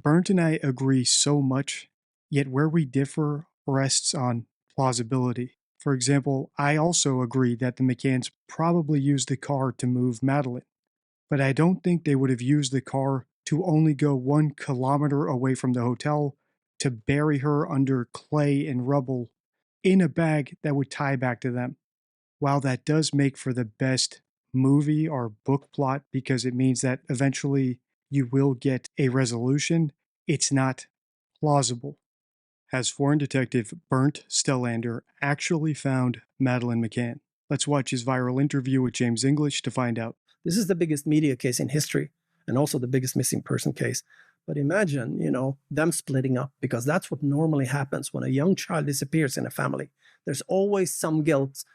Burnt and I agree so much, yet where we differ rests on plausibility. For example, I also agree that the McCanns probably used the car to move Madeline, but I don't think they would have used the car to only go 1 kilometer away from the hotel to bury her under clay and rubble in a bag that would tie back to them. While that does make for the best movie or book plot because it means that eventually you will get a resolution, it's not plausible. Has foreign detective Bernd Stellander actually found Madeleine McCann? Let's watch his viral interview with James English to find out. This is the biggest media case in history and also the biggest missing person case. But imagine, them splitting up, because that's what normally happens when a young child disappears in a family. There's always some guilt,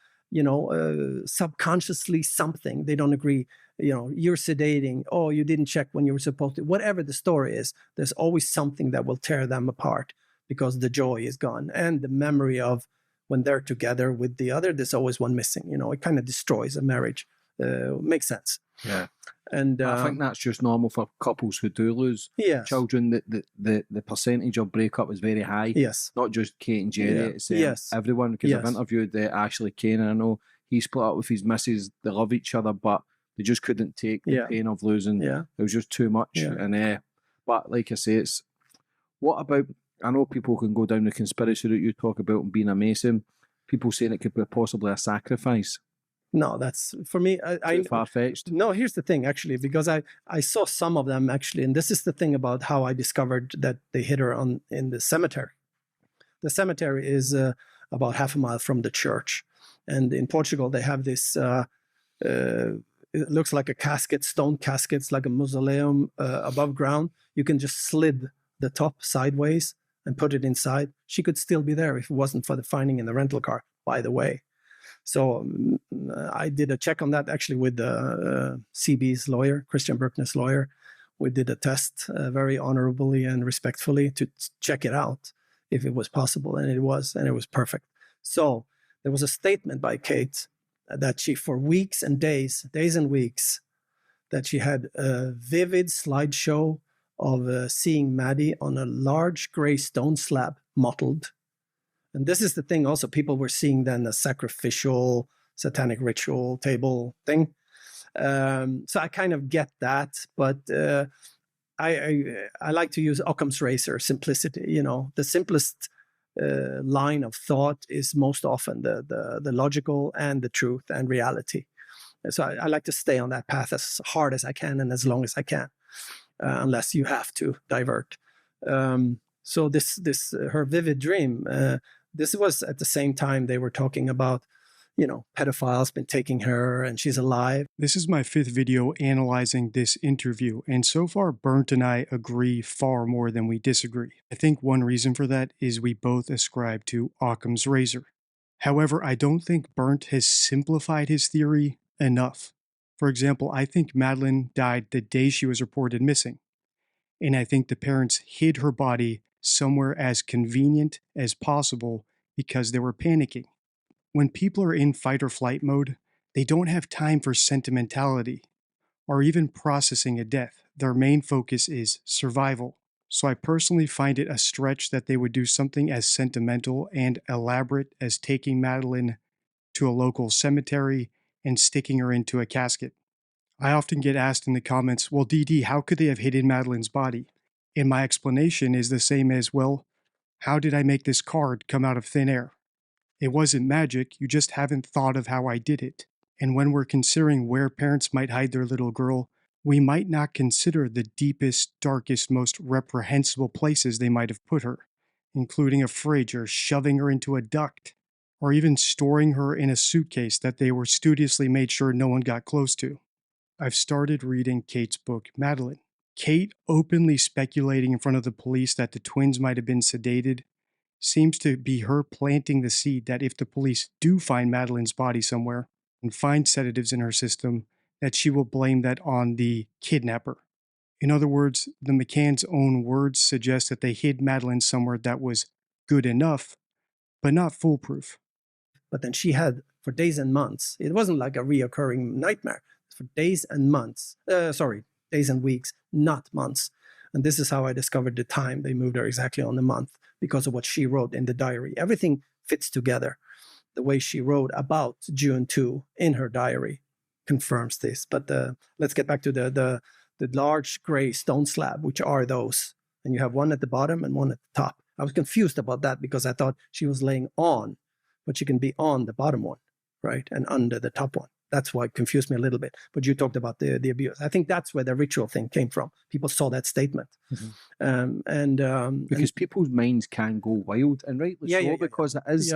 subconsciously something. They don't agree. You're sedating. Oh, you didn't check when you were supposed to. Whatever the story is, there's always something that will tear them apart because the joy is gone. And the memory of when they're together with the other, there's always one missing. It kind of destroys a marriage. Makes sense. Yeah. And I think that's just normal for couples who do lose yes. children. The percentage of breakup is very high. Yes. Not just Kate and Jerry, it's yes. everyone, because I've interviewed Ashley Kane, and I know he split up with his missus. They love each other, but they just couldn't take the pain of losing. Yeah. It was just too much. Yeah. And but like I say, it's what about, I know people can go down the conspiracy route you talk about and being a Mason. People saying it could be possibly a sacrifice. No, that's for me. I far-fetched. No, here's the thing, actually, because I saw some of them actually, and this is the thing about how I discovered that they hit her in the cemetery. The cemetery is about half a mile from the church, and in Portugal they have this. It looks like a casket, stone caskets, like a mausoleum above ground. You can just slid the top sideways and put it inside. She could still be there if it wasn't for the finding in the rental car, by the way. So I did a check on that actually with CB's lawyer, Christian Berkner's lawyer. We did a test very honorably and respectfully to check it out if it was possible, and it was perfect. So there was a statement by Kate that she, for weeks and days and weeks, that she had a vivid slideshow of seeing Maddie on a large gray stone slab, mottled. And this is the thing also, people were seeing then a sacrificial, satanic ritual table thing. So I kind of get that, but I like to use Occam's razor, simplicity. The simplest line of thought is most often the logical and the truth and reality. So I like to stay on that path as hard as I can and as long as I can, unless you have to divert. So this her vivid dream, this was at the same time they were talking about, pedophiles been taking her and she's alive. This is my 5th video analyzing this interview, and so far Bernd and I agree far more than we disagree. I think one reason for that is we both ascribe to Occam's razor. However, I don't think Bernd has simplified his theory enough. For example, I think Madeleine died the day she was reported missing, and I think the parents hid her body somewhere as convenient as possible because they were panicking. When people are in fight or flight mode, they don't have time for sentimentality or even processing a death. Their main focus is survival. So I personally find it a stretch that they would do something as sentimental and elaborate as taking Madeleine to a local cemetery and sticking her into a casket. I often get asked in the comments, well, DD, how could they have hidden Madeleine's body? And my explanation is the same as, well, how did I make this card come out of thin air? It wasn't magic, you just haven't thought of how I did it. And when we're considering where parents might hide their little girl, we might not consider the deepest, darkest, most reprehensible places they might have put her, including a fridge or shoving her into a duct, or even storing her in a suitcase that they were studiously made sure no one got close to. I've started reading Kate's book, Madeleine. Kate openly speculating in front of the police that the twins might have been sedated seems to be her planting the seed that if the police do find Madeleine's body somewhere and find sedatives in her system, that she will blame that on the kidnapper. In other words, the McCann's own words suggest that they hid Madeleine somewhere that was good enough, but not foolproof. But then she had, for days and months, it wasn't like a reoccurring nightmare, for days and months, days and weeks, not months, And this is how I discovered the time they moved her exactly on the month, because of what she wrote in the diary. Everything fits together. The way she wrote about June 2 in her diary confirms this. But let's get back to the large gray stone slab, which are those. And you have one at the bottom and one at the top. I was confused about that because I thought she was laying on, but she can be on the bottom one, right? And under the top one. That's why it confused me a little bit. But you talked about the abuse. I think that's where the ritual thing came from. People saw that statement. Because people's minds can go wild, and rightly so, because it is.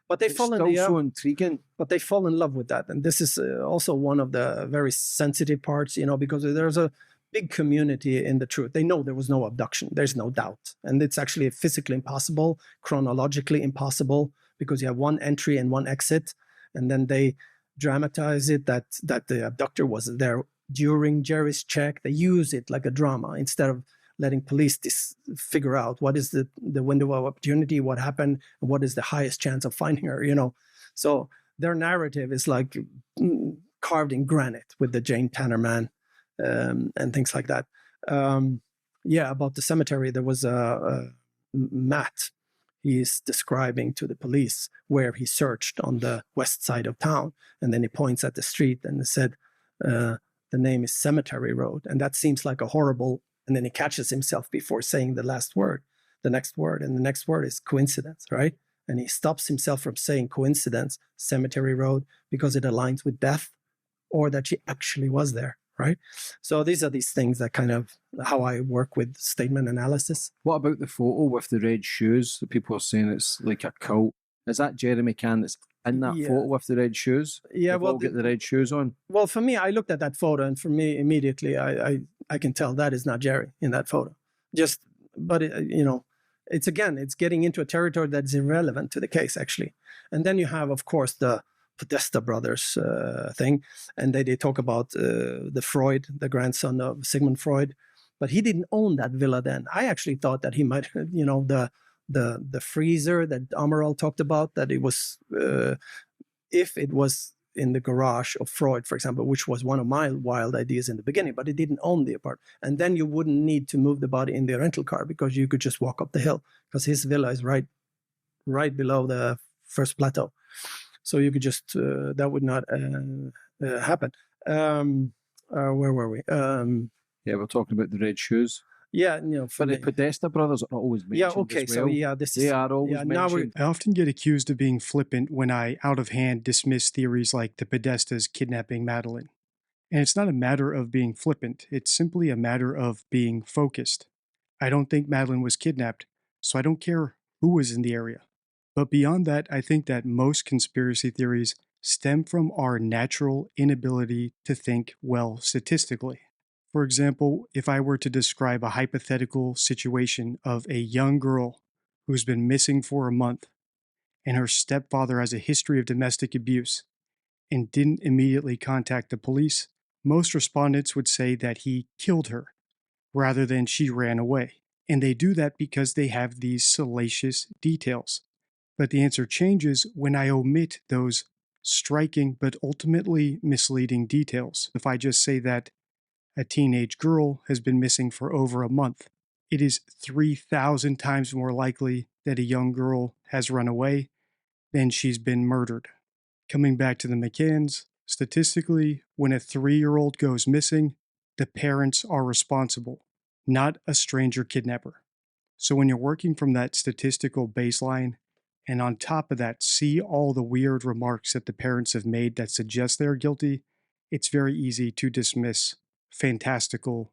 But they it's fall still in so intriguing. But they fall in love with that, and this is also one of the very sensitive parts, because there's a big community in the truth. They know there was no abduction. There's no doubt, and it's actually physically impossible, chronologically impossible, because you have one entry and one exit, and then they dramatize it that the abductor was there during Jerry's check. They use it like a drama instead of letting police figure out what is the window of opportunity, what happened, and what is the highest chance of finding her, So their narrative is like carved in granite with the Jane Tanner man and things like that. About the cemetery, there was Matt. He's describing to the police where he searched on the west side of town. And then he points at the street and he said, the name is Cemetery Road. And that seems like a horrible, and then he catches himself before saying the next word. And the next word is coincidence, right? And he stops himself from saying coincidence, Cemetery Road, because it aligns with death, or that she actually was there, right? So these are these things that kind of how I work with statement analysis. What about the photo with the red shoes? The people are saying it's like a cult. Is that Jeremy Cann that's in that photo with the red shoes? Yeah, well, get the red shoes on. Well, for me, I looked at that photo, and for me, immediately, I can tell that is not Jerry in that photo. But it's getting into a territory that is irrelevant to the case, actually. And then you have, of course, the Podesta brothers thing, and they talk about the Freud, the grandson of Sigmund Freud, but he didn't own that villa then. I actually thought that he might, the freezer that Amaral talked about, that it was, if it was in the garage of Freud, for example, which was one of my wild ideas in the beginning, but it didn't own the apartment. And then you wouldn't need to move the body in the rental car because you could just walk up the hill, because his villa is right below the first plateau. So you could just, that would not happen. Where were we? We're talking about the red shoes. Yeah, but the Podesta brothers are always mentioned. Yeah, okay, as well. They are always mentioned. I often get accused of being flippant when I, out of hand, dismiss theories like the Podestas kidnapping Madeleine. And it's not a matter of being flippant, it's simply a matter of being focused. I don't think Madeleine was kidnapped, so I don't care who was in the area. But beyond that, I think that most conspiracy theories stem from our natural inability to think well statistically. For example, if I were to describe a hypothetical situation of a young girl who's been missing for a month, and her stepfather has a history of domestic abuse, and didn't immediately contact the police, most respondents would say that he killed her, rather than she ran away. And they do that because they have these salacious details. But the answer changes when I omit those striking but ultimately misleading details. If I just say that a teenage girl has been missing for over a month, it is 3,000 times more likely that a young girl has run away than she's been murdered. Coming back to the McCanns, statistically, when a 3-year-old goes missing, the parents are responsible, not a stranger kidnapper. So when you're working from that statistical baseline, and on top of that, see all the weird remarks that the parents have made that suggest they're guilty, it's very easy to dismiss fantastical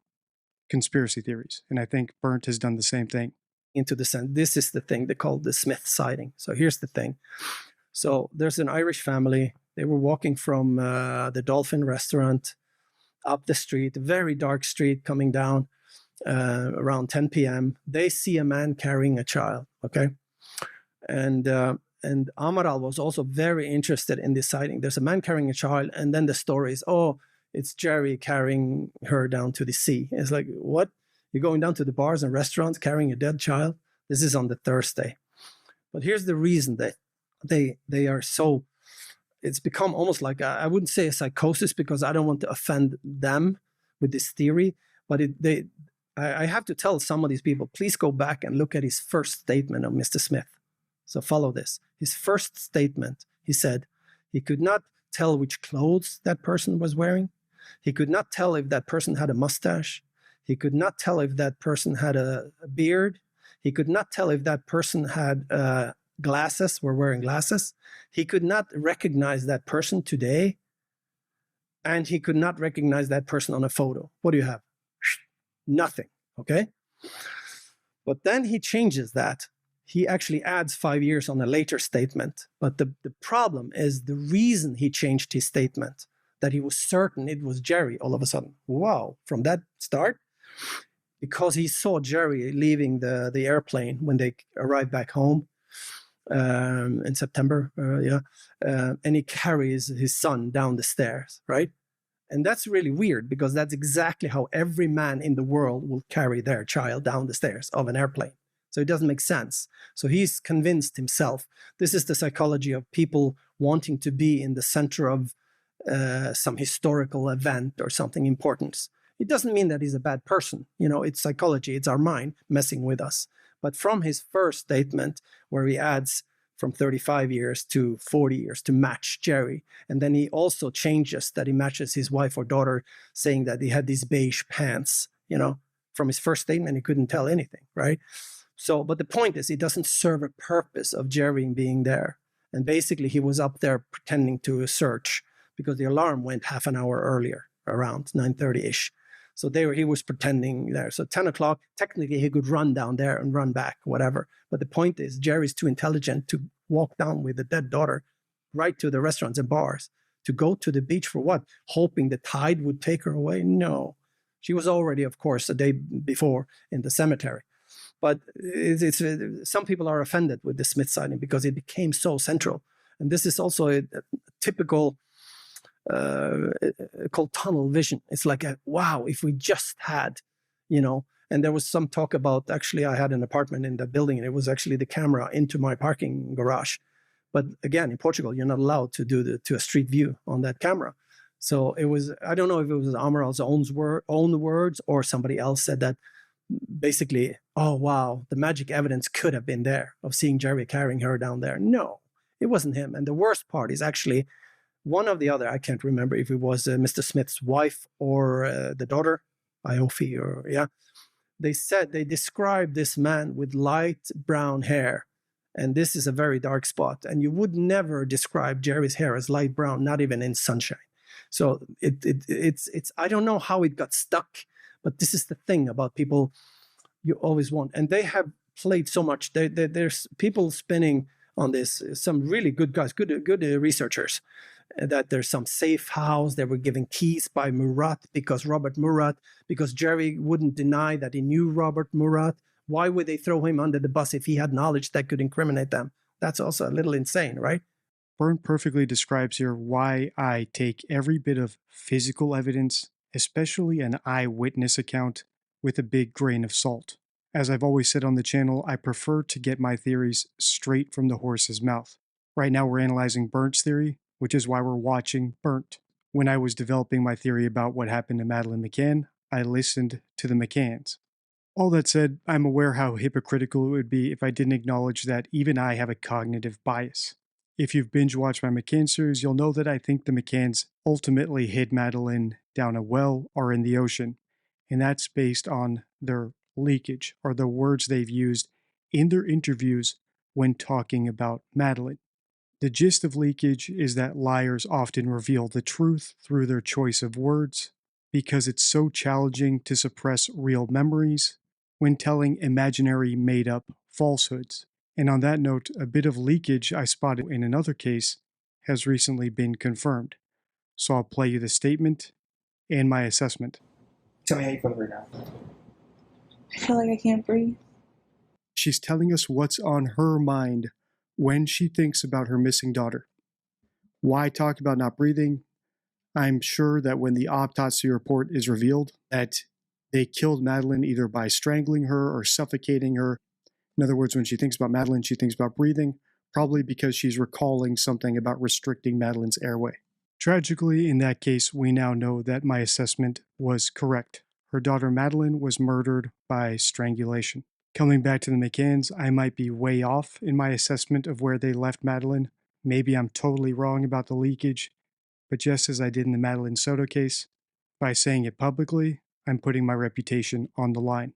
conspiracy theories. And I think Bernd has done the same thing. Into the sense, this is the thing they call the Smith sighting. So here's the thing. So there's an Irish family. They were walking from the Dolphin restaurant up the street, a very dark street coming down around 10 p.m. They see a man carrying a child, okay? And Amaral was also very interested in this sighting. There's a man carrying a child, and then the story is, it's Jerry carrying her down to the sea. It's like, what? You're going down to the bars and restaurants carrying a dead child? This is on the Thursday. But here's the reason that they are so, it's become almost like, I wouldn't say a psychosis because I don't want to offend them with this theory, but I have to tell some of these people, please go back and look at his first statement of Mr. Smith. So follow this. His first statement, he said, he could not tell which clothes that person was wearing. He could not tell if that person had a mustache. He could not tell if that person had a beard. He could not tell if that person had glasses, were wearing glasses. He could not recognize that person today. And he could not recognize that person on a photo. What do you have? Nothing, okay? But then he changes that. He actually adds 5 years on a later statement. But the problem is the reason he changed his statement, that he was certain it was Jerry all of a sudden. Wow, from that start, because he saw Jerry leaving the airplane when they arrived back home in September, and he carries his son down the stairs, right? And that's really weird because that's exactly how every man in the world will carry their child down the stairs of an airplane. So it doesn't make sense. So he's convinced himself. This is the psychology of people wanting to be in the center of some historical event or something important. It doesn't mean that he's a bad person. You know, it's psychology. It's our mind messing with us. But from his first statement, where he adds from 35 years to 40 years to match Jerry. And then he also changes that he matches his wife or daughter, saying that he had these beige pants, you know, from his first statement, he couldn't tell anything, right? So, but the point is, it doesn't serve a purpose of Jerry being there. And basically he was up there pretending to search because the alarm went half an hour earlier, around 9:30-ish. So he was pretending there. So 10 o'clock, technically he could run down there and run back, whatever. But the point is, Jerry's too intelligent to walk down with a dead daughter right to the restaurants and bars. To go to the beach for what? Hoping the tide would take her away? No. She was already, of course, a day before in the cemetery. But some people are offended with the Smith sighting because it became so central. And this is also a typical called tunnel vision. It's like, wow, if we just had, you know, and there was some talk about, actually, I had an apartment in that building and it was actually the camera into my parking garage. But again, in Portugal, you're not allowed to do to a street view on that camera. So it was, I don't know if it was Amaral's own words or somebody else said that basically, oh, wow, the magic evidence could have been there of seeing Jerry carrying her down there. No, it wasn't him. And the worst part is actually one of the other, I can't remember if it was Mr. Smith's wife or the daughter, Iofi, or they described this man with light brown hair. And this is a very dark spot. And you would never describe Jerry's hair as light brown, not even in sunshine. So it's I don't know how it got stuck, but this is the thing about people you always want. And they have played so much. There's people spinning on this, some really good guys, good researchers, that there's some safe house. They were given keys by Murat because Jerry wouldn't deny that he knew Robert Murat. Why would they throw him under the bus if he had knowledge that could incriminate them? That's also a little insane, right? Bernd perfectly describes here why I take every bit of physical evidence, especially an eyewitness account, with a big grain of salt. As I've always said on the channel, I prefer to get my theories straight from the horse's mouth. Right now we're analyzing Bernd's theory, which is why we're watching Bernd. When I was developing my theory about what happened to Madeleine McCann, I listened to the McCanns. All that said, I'm aware how hypocritical it would be if I didn't acknowledge that even I have a cognitive bias. If you've binge-watched my McCann series, you'll know that I think the McCanns ultimately hid Madeleine down a well or in the ocean, and that's based on their leakage, or the words they've used in their interviews when talking about Madeleine. The gist of leakage is that liars often reveal the truth through their choice of words, because it's so challenging to suppress real memories when telling imaginary made-up falsehoods. And on that note, a bit of leakage I spotted in another case has recently been confirmed. So I'll play you the statement and my assessment. Tell me how you feel right now. I feel like I can't breathe. She's telling us what's on her mind when she thinks about her missing daughter. Why talk about not breathing? I'm sure that when the autopsy report is revealed, that they killed Madeleine either by strangling her or suffocating her. In other words, when she thinks about Madeleine, she thinks about breathing, probably because she's recalling something about restricting Madeleine's airway. Tragically, in that case, we now know that my assessment was correct. her daughter Madeline was murdered by strangulation. Coming back to the McCanns, I might be way off in my assessment of where they left Madeline. Maybe I'm totally wrong about the leakage, but just as I did in the Madeline Soto case, by saying it publicly, I'm putting my reputation on the line.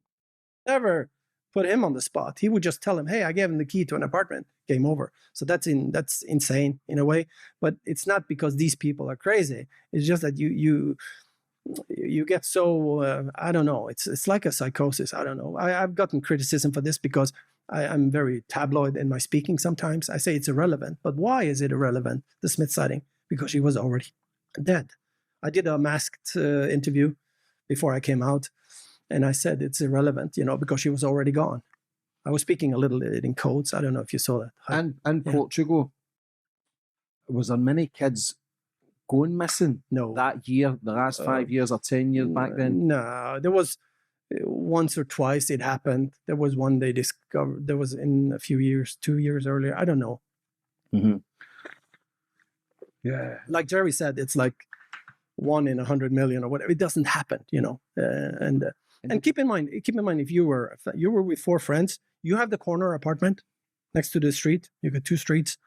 Never put him on the spot. He would just tell him, "Hey, I gave him the key to an apartment. Game over." So that's insane in a way. But it's not because these people are crazy. It's just that you get so I don't know. It's like a psychosis. I don't know. I've gotten criticism for this because I'm very tabloid in my speaking. Sometimes I say it's irrelevant. But why is it irrelevant? The Smith sighting, because she was already dead. I did a masked interview before I came out, and I said it's irrelevant, because she was already gone. I was speaking a little bit in codes. I don't know if you saw that. And in Portugal, was there many kids going missing No. that year, the last 5 years or 10 years back then? No, there was once or twice it happened. There was one they discovered. There was in a few years, 2 years earlier. I don't know. Mm-hmm. Yeah. Like Jerry said, it's like 1 in 100 million or whatever. It doesn't happen, and keep in mind, if you were with 4 friends, you have the corner apartment next to the street. You got 2 streets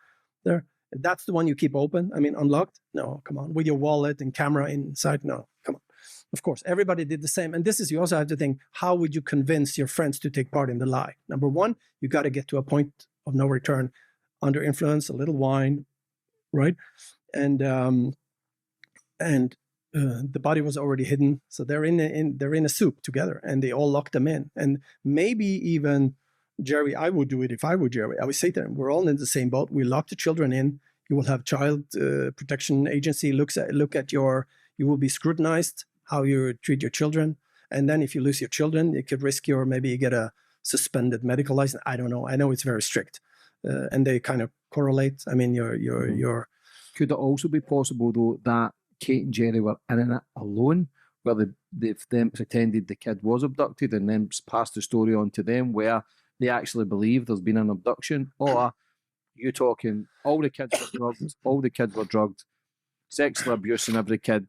there. That's the one you keep open. I mean, unlocked? No, come on. With your wallet and camera inside? No, come on. Of course, everybody did the same. And you also have to think, how would you convince your friends to take part in the lie? Number one, you got to get to a point of no return. Under influence, a little wine, right? And the body was already hidden, so they're in a soup together, and they all locked them in. And maybe even Jerry, I would do it if I were Jerry. I would say to them, "We're all in the same boat. We lock the children in. You will have child protection agency look at your. You will be scrutinized how you treat your children, and then if you lose your children, you could risk maybe you get a suspended medical license. I don't know. I know it's very strict, and they kind of correlate. I mean, your Could it also be possible, though, that Kate and Jerry were in it alone, where they've then pretended the kid was abducted and then passed the story on to them, where they actually believe there's been an abduction? Or you talking all the kids were drugged, sexually abusing every kid.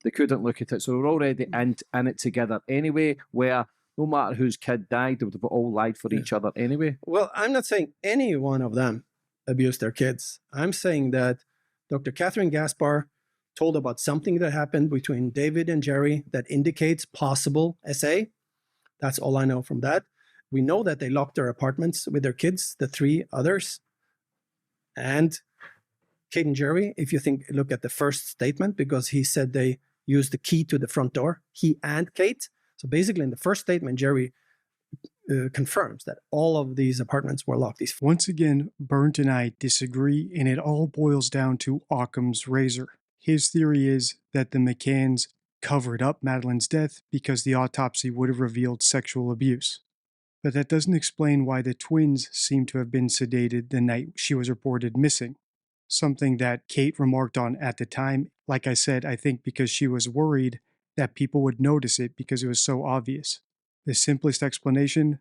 They couldn't look at it, so we're already in it together anyway, where no matter whose kid died, they would have all lied for each other anyway. Well, I'm not saying any one of them abused their kids. I'm saying that Dr. Catherine Gaspar told about something that happened between David and Jerry that indicates possible SA. That's all I know from that. We know that they locked their apartments with their kids, the 3 others. And Kate and Jerry, if you look at the first statement, because he said they used the key to the front door, he and Kate. So basically in the first statement, Jerry confirms that all of these apartments were locked. Once again, Bernd and I disagree, and it all boils down to Occam's razor. His theory is that the McCanns covered up Madeline's death because the autopsy would have revealed sexual abuse. But that doesn't explain why the twins seem to have been sedated the night she was reported missing, something that Kate remarked on at the time. Like I said, I think because she was worried that people would notice it because it was so obvious. The simplest explanation,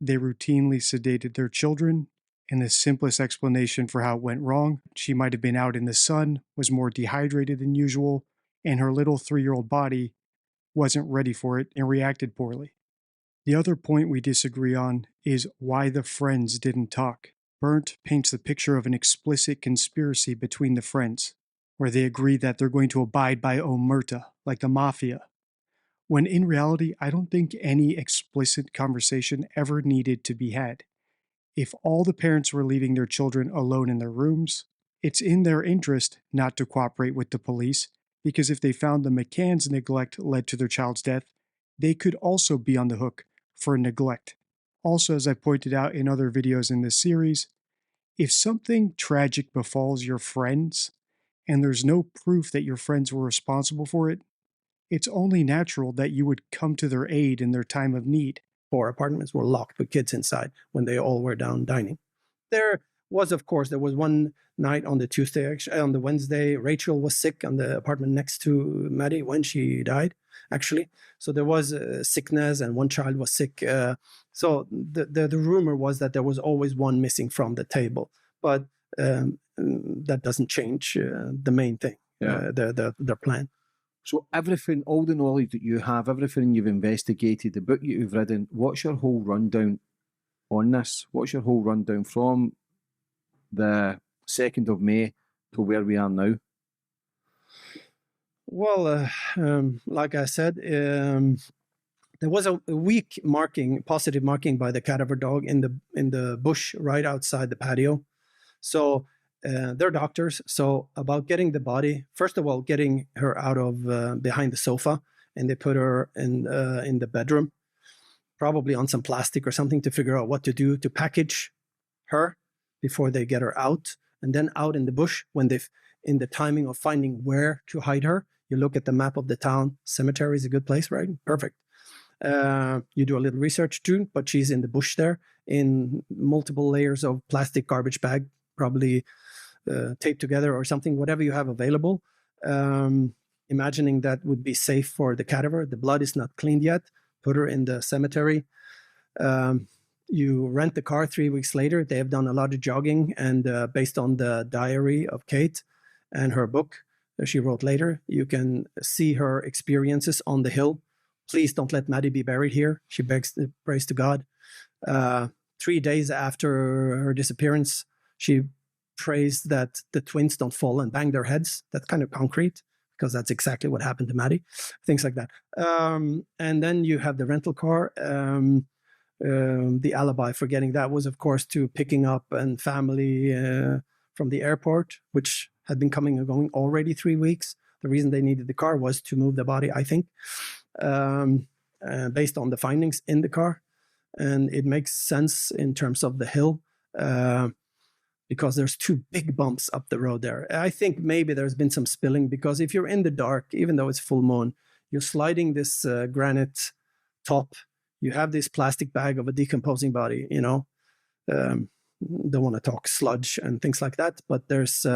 they routinely sedated their children, and the simplest explanation for how it went wrong, she might have been out in the sun, was more dehydrated than usual, and her little 3-year-old body wasn't ready for it and reacted poorly. The other point we disagree on is why the friends didn't talk. Bernd paints the picture of an explicit conspiracy between the friends, where they agree that they're going to abide by omerta, like the mafia, when in reality, I don't think any explicit conversation ever needed to be had. If all the parents were leaving their children alone in their rooms, it's in their interest not to cooperate with the police, because if they found the McCanns' neglect led to their child's death, they could also be on the hook for neglect. Also, as I pointed out in other videos in this series, if something tragic befalls your friends, and there's no proof that your friends were responsible for it, it's only natural that you would come to their aid in their time of need. 4 apartments were locked with kids inside when they all were down dining. There was one night on the Wednesday, Rachel was sick on the apartment next to Maddie when she died, actually. So there was sickness, and one child was sick. So the rumor was that there was always one missing from the table, but that doesn't change the main thing, their plan. So everything, all the knowledge that you have, everything you've investigated, the book you've written, what's your whole rundown on this? What's your whole rundown from the 2nd of May to where we are now? Well, like I said, there was a weak marking, positive marking by the cadaver dog in the bush right outside the patio. So they're doctors. So about getting the body, first of all, getting her out of behind the sofa, and they put her in the bedroom, probably on some plastic or something to figure out what to do to package her before they get her out. And then out in the bush, when they've in the timing of finding where to hide her, you look at the map of the town. Cemetery is a good place, right? Perfect. You do a little research too, but she's in the bush there in multiple layers of plastic garbage bag, probably taped together or something, whatever you have available. Imagining that would be safe for the cadaver. The blood is not cleaned yet. Put her in the cemetery. You rent the car 3 weeks later. They have done a lot of jogging, and based on the diary of Kate and her book that she wrote later, you can see her experiences on the hill. Please don't let Maddie be buried here. She prays to God. 3 days after her disappearance, she prays that the twins don't fall and bang their heads. That's kind of concrete, because that's exactly what happened to Maddie. Things like that. And then you have the rental car. The alibi for getting that was, of course, to picking up and family from the airport, which had been coming and going already 3 weeks. The reason they needed the car was to move the body, I think, based on the findings in the car. And it makes sense in terms of the hill, because there's 2 big bumps up the road there. I think maybe there's been some spilling, because if you're in the dark, even though it's full moon, you're sliding this granite top. You have this plastic bag of a decomposing body, don't want to talk sludge and things like that, but there's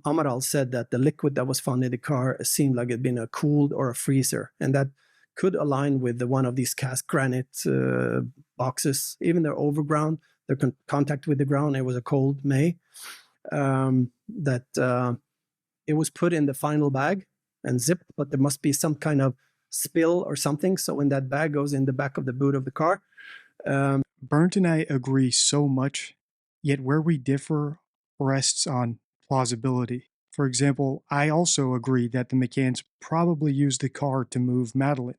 Amaral said that the liquid that was found in the car seemed like it'd been a cooled or a freezer, and that could align with one of these cast granite boxes. Even they're overground, they're contact with the ground. It was a cold May, that it was put in the final bag and zipped, but there must be some kind of spill or something. So when that bag goes in the back of the boot of the car. Bernd and I agree so much, yet where we differ rests on plausibility. For example, I also agree that the McCanns probably used the car to move Madeline,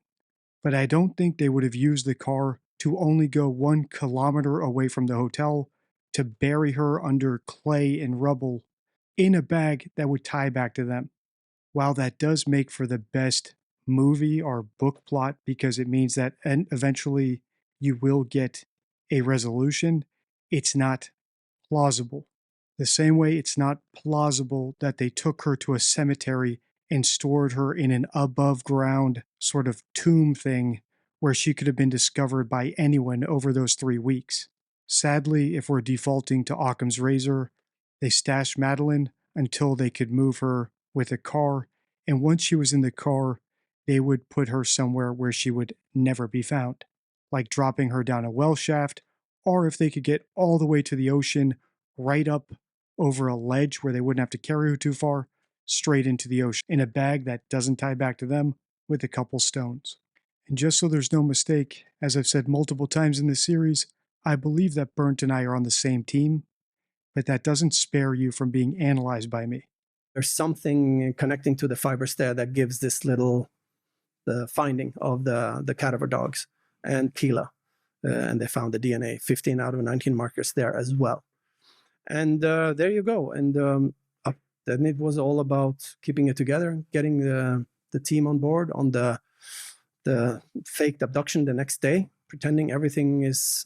but I don't think they would have used the car to only go 1 kilometer away from the hotel to bury her under clay and rubble in a bag that would tie back to them. While that does make for the best movie or book plot, because it means that eventually you will get a resolution, it's not plausible. The same way it's not plausible that they took her to a cemetery and stored her in an above ground sort of tomb thing where she could have been discovered by anyone over those 3 weeks. Sadly, if we're defaulting to Occam's razor, they stashed Madeline until they could move her with a car, and once she was in the car, they would put her somewhere where she would never be found, like dropping her down a well shaft, or if they could get all the way to the ocean, right up over a ledge where they wouldn't have to carry her too far, straight into the ocean, in a bag that doesn't tie back to them, with a couple stones. And just so there's no mistake, as I've said multiple times in this series, I believe that Bernd and I are on the same team, but that doesn't spare you from being analyzed by me. There's something connecting to the fibers there that gives this little the finding of the cadaver dogs and Keela. And they found the DNA, 15 out of 19 markers there as well. And there you go. And then it was all about keeping it together, getting the team on board on the faked abduction the next day, pretending everything is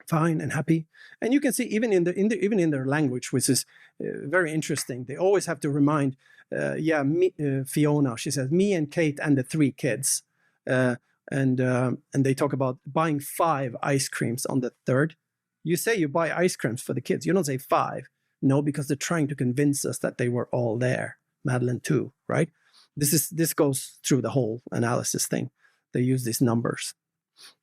fine and happy. And you can see even in their language, which is very interesting. They always have to remind, Fiona. She says, me and Kate and the 3 kids, and they talk about buying 5 ice creams on the 3rd. You say you buy ice creams for the kids. You don't say 5. No, because they're trying to convince us that they were all there. Madeline too, right? This goes through the whole analysis thing. They use these numbers.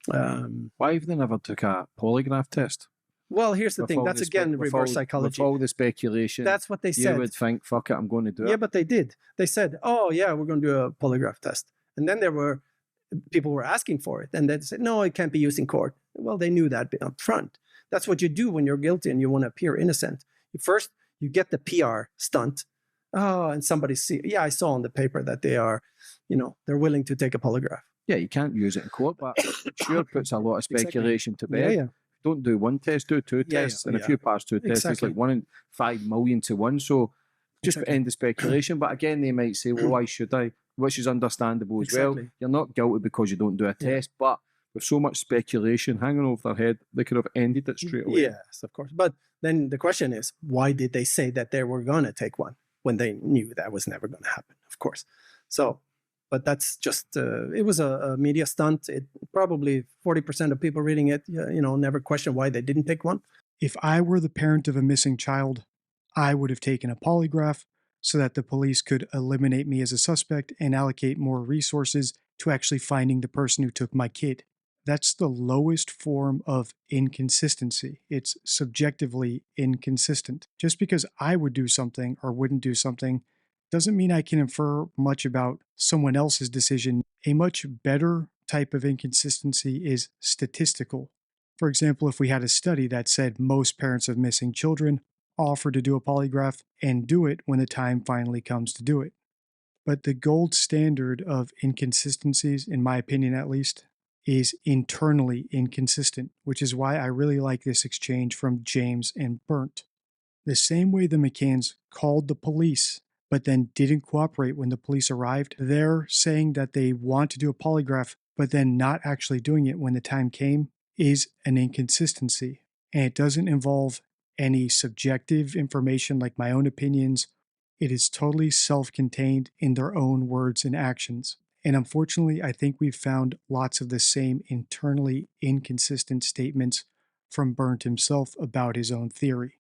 Why have they never took a polygraph test? Well, here's the With thing. all That's the again with reverse all- psychology. With all the speculation, That's what they you said. would think, fuck it, I'm going to do Yeah, it. but they did. They said, "Oh, yeah, we're going to do a polygraph test," and then there were people were asking for it, and they said, "No, it can't be used in court." Well, they knew that up front. That's what you do when you're guilty and you want to appear innocent. First, you get the PR stunt. Oh, and somebody see, yeah, I saw on the paper that they are, they're willing to take a polygraph. Yeah, you can't use it in court, but it sure puts a lot of Exactly. speculation to Yeah, bed. yeah. Don't do one test, do two Yeah, yeah, tests. And if yeah. you pass two tests, it's Exactly. like 1 in 5 million to 1. So just Exactly. end the speculation. But again, they might say, well, why should I? Which is understandable as well. Exactly. You're not guilty because you don't do a Yeah. test, but with so much speculation hanging over their head, they could have ended it straight away. Yes, of course. But then the question is, why did they say that they were going to take one when they knew that was never going to happen? Of course. So, but that's just, it was a media stunt. It probably 40% of people reading it, never question why they didn't take one. If I were the parent of a missing child, I would have taken a polygraph so that the police could eliminate me as a suspect and allocate more resources to actually finding the person who took my kid. That's the lowest form of inconsistency. It's subjectively inconsistent. Just because I would do something or wouldn't do something doesn't mean I can infer much about someone else's decision. A much better type of inconsistency is statistical. For example, if we had a study that said most parents of missing children offer to do a polygraph and do it when the time finally comes to do it. But the gold standard of inconsistencies, in my opinion at least, is internally inconsistent, which is why I really like this exchange from James and Burnt. The same way the McCanns called the police, but then didn't cooperate when the police arrived, they're saying that they want to do a polygraph, but then not actually doing it when the time came, is an inconsistency. And it doesn't involve any subjective information like my own opinions. It is totally self-contained in their own words and actions. And unfortunately, I think we've found lots of the same internally inconsistent statements from Burnt himself about his own theory,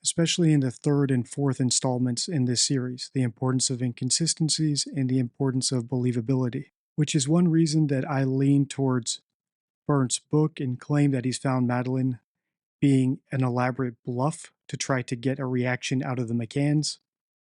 especially in the third and fourth installments in this series, the importance of inconsistencies and the importance of believability, which is one reason that I lean towards Burnt's book and claim that he's found Madeleine being an elaborate bluff to try to get a reaction out of the McCanns,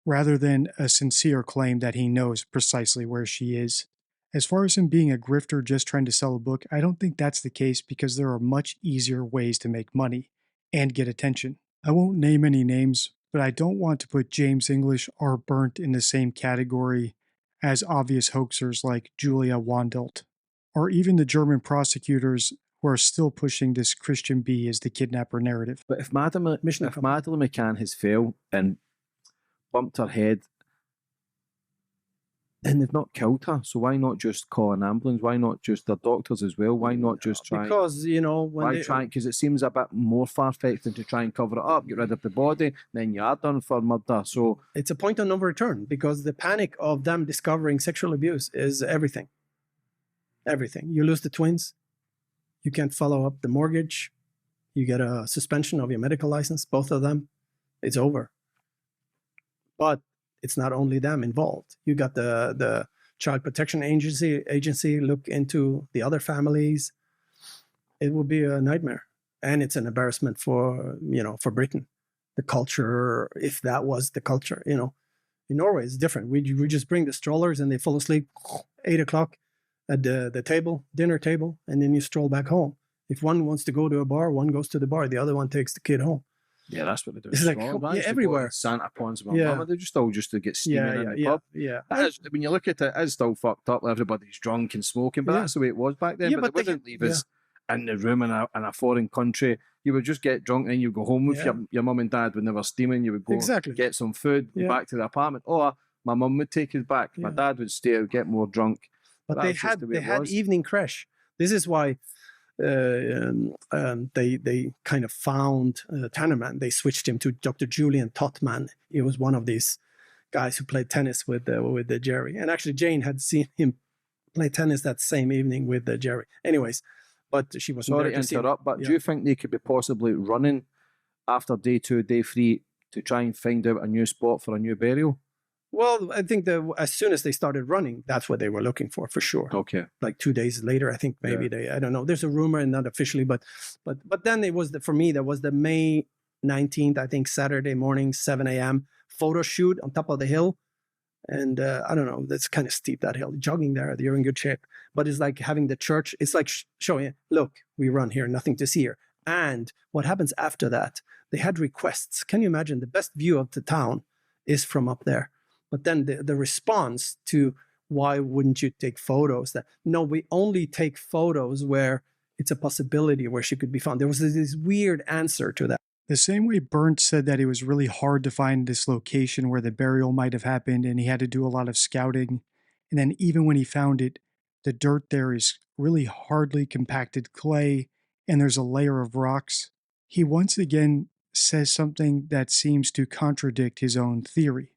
rather than a sincere claim that he knows precisely where she is. As far as him being a grifter just trying to sell a book, I don't think that's the case because there are much easier ways to make money and get attention. I won't name any names, but I don't want to put James English or Burnt in the same category as obvious hoaxers like Julia Wandelt, or even the German prosecutors who are still pushing this Christian B as the kidnapper narrative. But if Madeleine Mission McCann has failed and bumped her head, then they've not killed her. So why not just call an ambulance? Why not just the doctors as well? Why not just try? Because, when Why try? Because it seems a bit more far-fetched than to try and cover it up, get rid of the body, then you are done for murder. So it's a point of no return because the panic of them discovering sexual abuse is everything. Everything. You lose the twins. You can't follow up the mortgage. You get a suspension of your medical license, both of them. It's over. But it's not only them involved. You got the Child Protection Agency look into the other families. It will be a nightmare. And it's an embarrassment for Britain. The culture, if that was the culture, In Norway, it's different. We just bring the strollers and they fall asleep 8 o'clock at the table, dinner table, and then you stroll back home. If one wants to go to a bar, one goes to the bar, the other one takes the kid home. yeah, that's what they do. It's like, everywhere. Santa Ponds, Yeah. they're just all just to get steaming in the pub. Yeah. That is, when you look at it, it's still fucked up. Everybody's drunk and smoking, but Yeah. that's the way it was back then. Yeah, but but they they wouldn't leave us in the room in a foreign country. You would just get drunk and then you go home with Yeah. your mum and dad when they were steaming. You would go Exactly. get some food, go Yeah. back to the apartment, or my mum would take us back. My Yeah. dad would stay out, get more drunk. But That they was just had the way they it had was. evening crash. This is why they kind of found Tannerman. They switched him to Dr. Julian Totman. He was one of these guys who played tennis with the Jerry. And actually, Jane had seen him play tennis that same evening with Jerry. Anyways, but she was Sorry to interrupt, but do you think they could be possibly running after day 2, day 3 to try and find out a new spot for a new burial? Well, I think that as soon as they started running, that's what they were looking for sure. Okay. Like 2 days later, I think maybe I don't know. There's a rumor, and not officially, but then it was for me, that was the May 19th, I think, Saturday morning, 7 a.m. photo shoot on top of the hill. And I don't know, that's kind of steep, that hill. Jogging there, you're in good shape. But it's like having the church, it's like showing, look, we run here, nothing to see here. And what happens after that? They had requests. Can you imagine? The best view of the town is from up there. But then the response to, why wouldn't you take photos? That, no, we only take photos where it's a possibility where she could be found. There was this weird answer to that. The same way Bernd said that it was really hard to find this location where the burial might have happened and he had to do a lot of scouting. And then even when he found it, the dirt there is really hardly compacted clay and there's a layer of rocks. He once again says something that seems to contradict his own theory.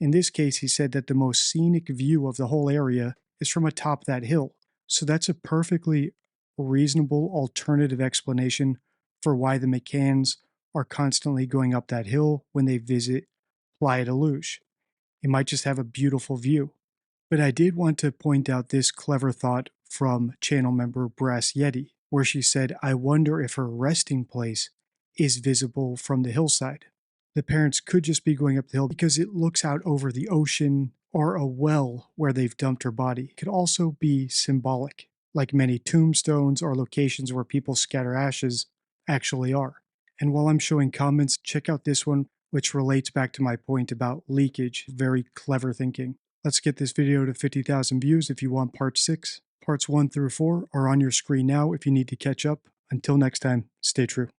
In this case, he said that the most scenic view of the whole area is from atop that hill. So that's a perfectly reasonable alternative explanation for why the McCanns are constantly going up that hill when they visit Playa de Luz. It might just have a beautiful view. But I did want to point out this clever thought from channel member Brass Yeti, where she said, I wonder if her resting place is visible from the hillside. The parents could just be going up the hill because it looks out over the ocean or a well where they've dumped her body. It could also be symbolic, like many tombstones or locations where people scatter ashes actually are. And while I'm showing comments, check out this one, which relates back to my point about leakage. Very clever thinking. Let's get this video to 50,000 views if you want part 6. Parts 1 through 4 are on your screen now if you need to catch up. Until next time, stay true.